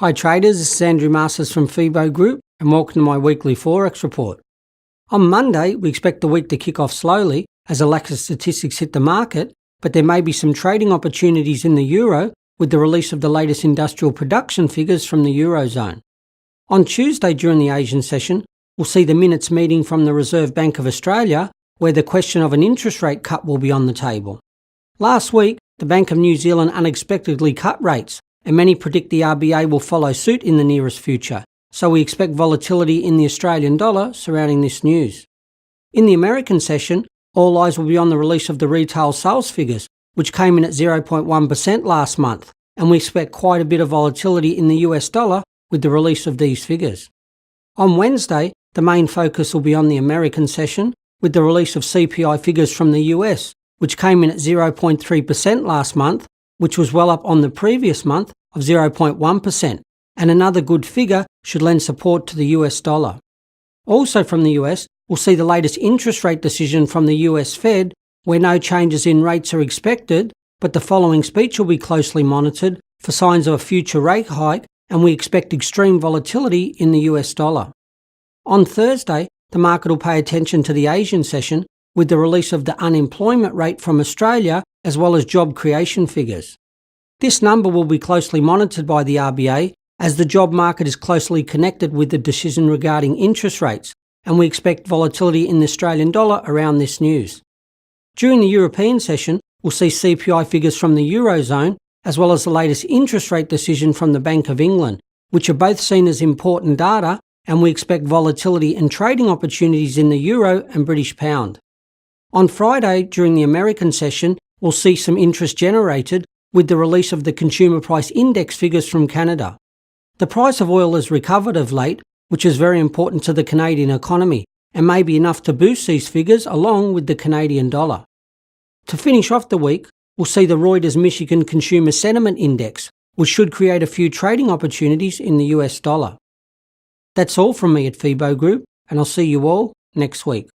Hi traders, this is Andrew Masters from FIBO Group and welcome to my weekly Forex report. On Monday, we expect the week to kick off slowly as a lack of statistics hit the market, but there may be some trading opportunities in the euro with the release of the latest industrial production figures from the eurozone. On Tuesday during the Asian session, we'll see the minutes meeting from the Reserve Bank of Australia where the question of an interest rate cut will be on the table. Last week, the Bank of New Zealand unexpectedly cut rates, and many predict the RBA will follow suit in the nearest future, so we expect volatility in the Australian dollar surrounding this news. In the American session, all eyes will be on the release of the retail sales figures, which came in at 0.1% last month, and we expect quite a bit of volatility in the US dollar with the release of these figures. On Wednesday, the main focus will be on the American session with the release of CPI figures from the US, which came in at 0.3% last month, which was well up on the previous month of 0.1%, and another good figure should lend support to the US dollar. Also from the US, we'll see the latest interest rate decision from the US Fed, where no changes in rates are expected, but the following speech will be closely monitored for signs of a future rate hike, and we expect extreme volatility in the US dollar. On Thursday, the market will pay attention to the Asian session with the release of the unemployment rate from Australia as well as job creation figures. This number will be closely monitored by the RBA as the job market is closely connected with the decision regarding interest rates, and we expect volatility in the Australian dollar around this news. During the European session, we'll see CPI figures from the eurozone as well as the latest interest rate decision from the Bank of England, which are both seen as important data, and we expect volatility and trading opportunities in the euro and British pound. On Friday, during the American session, we'll see some interest generated with the release of the Consumer Price Index figures from Canada. The price of oil has recovered of late, which is very important to the Canadian economy, and may be enough to boost these figures along with the Canadian dollar. To finish off the week, we'll see the Reuters Michigan Consumer Sentiment Index, which should create a few trading opportunities in the US dollar. That's all from me at FIBO Group, and I'll see you all next week.